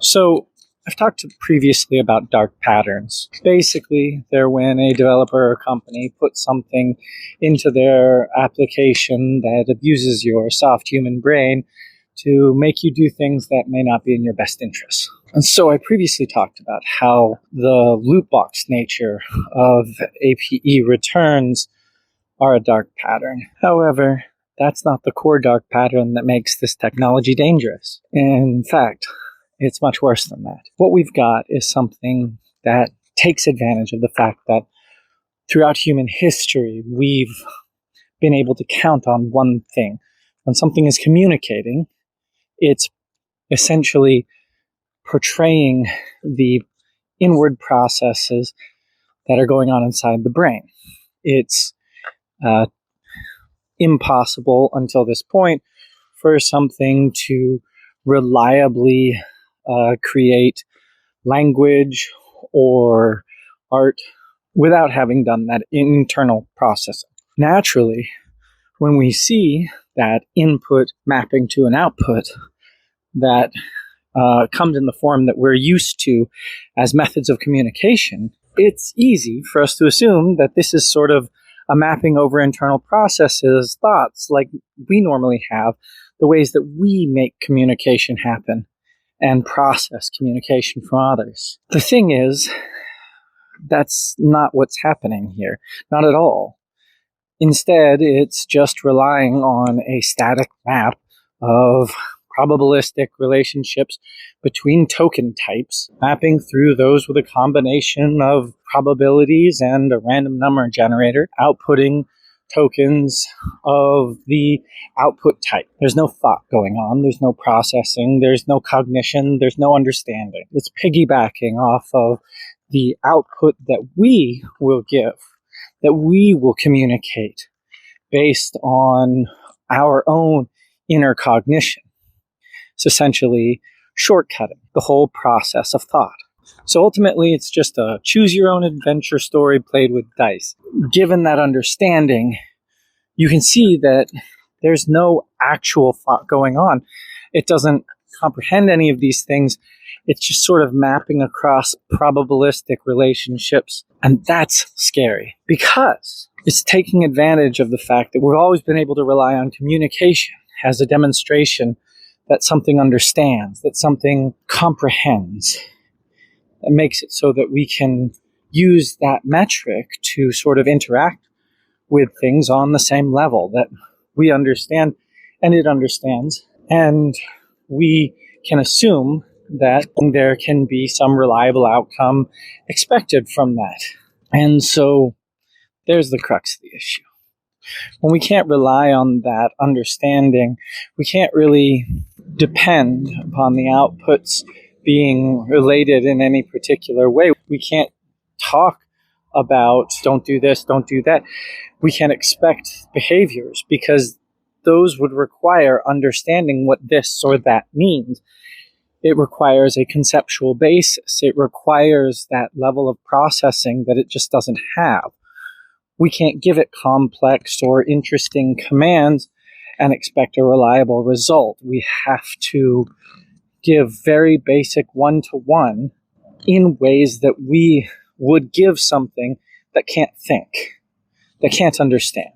So I've talked previously about dark patterns. Basically, they're when a developer or company puts something into their application that abuses your soft human brain to make you do things that may not be in your best interest. And so I previously talked about how the loot box nature of APE returns are a dark pattern. However, that's not the core dark pattern that makes this technology dangerous. In fact, it's much worse than that. What we've got is something that takes advantage of the fact that throughout human history, we've been able to count on one thing. When something is communicating, it's essentially portraying the inward processes that are going on inside the brain. It's impossible until this point for something to reliably create language or art without having done that internal processing. Naturally, when we see that input mapping to an output that comes in the form that we're used to as methods of communication, it's easy for us to assume that this is sort of a mapping over internal processes, thoughts like we normally have, the ways that we make communication happen and process communication from others. The thing is, that's not what's happening here. Not at all. Instead, it's just relying on a static map of probabilistic relationships between token types, mapping through those with a combination of probabilities and a random number generator, outputting tokens of the output type. There's no thought going on, there's no processing, there's no cognition, there's no understanding. It's piggybacking off of the output that we will give, that we will communicate based on our own inner cognition. It's essentially shortcutting the whole process of thought. So ultimately, it's just a choose-your-own-adventure story played with dice. Given that understanding, you can see that there's no actual thought going on. It doesn't comprehend any of these things. It's just sort of mapping across probabilistic relationships. And that's scary because it's taking advantage of the fact that we've always been able to rely on communication as a demonstration that something understands, that something comprehends. That makes it so that we can use that metric to sort of interact with things on the same level, that we understand and it understands. And we can assume that there can be some reliable outcome expected from that. And so there's the crux of the issue. When we can't rely on that understanding, we can't really depend upon the outputs being related in any particular way. We can't talk about don't do this, don't do that. We can't expect behaviors because those would require understanding what this or that means. It requires a conceptual basis. It requires that level of processing that it just doesn't have. We can't give it complex or interesting commands and expect a reliable result. We have to give very basic one-to-one in ways that we would give something that can't think, that can't understand.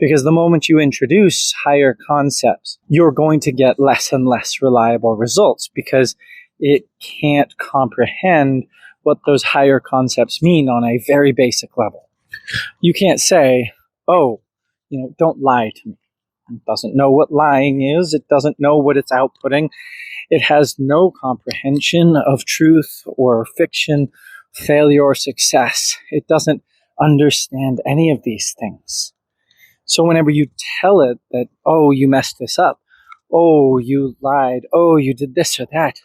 Because the moment you introduce higher concepts, you're going to get less and less reliable results because it can't comprehend what those higher concepts mean on a very basic level. You can't say, don't lie to me. It doesn't know what lying is. It doesn't know what it's outputting. It has no comprehension of truth or fiction, failure or success. It doesn't understand any of these things. So whenever you tell it that, you messed this up, you lied, you did this or that,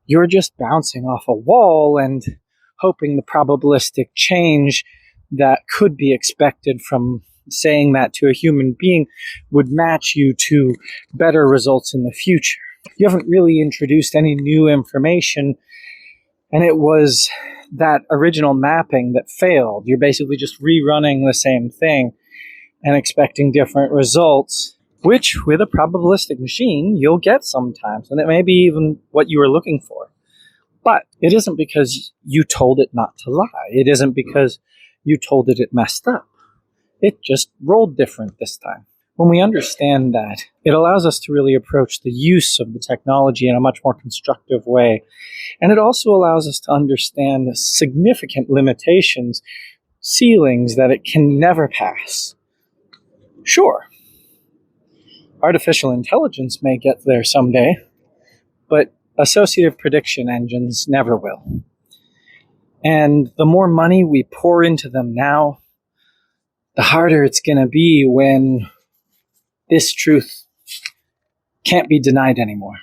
you're just bouncing off a wall and hoping the probabilistic change that could be expected from saying that to a human being would match you to better results in the future. You haven't really introduced any new information, and it was that original mapping that failed. You're basically just rerunning the same thing and expecting different results which with a probabilistic machine, you'll get sometimes, and it may be even what you were looking for. But it isn't because you told it not to lie. It isn't because you told it messed up. It just rolled different this time. When we understand that, it allows us to really approach the use of the technology in a much more constructive way. And it also allows us to understand the significant limitations, ceilings that it can never pass. Sure, artificial intelligence may get there someday, but associative prediction engines never will. And the more money we pour into them now, the harder it's going to be when this truth can't be denied anymore.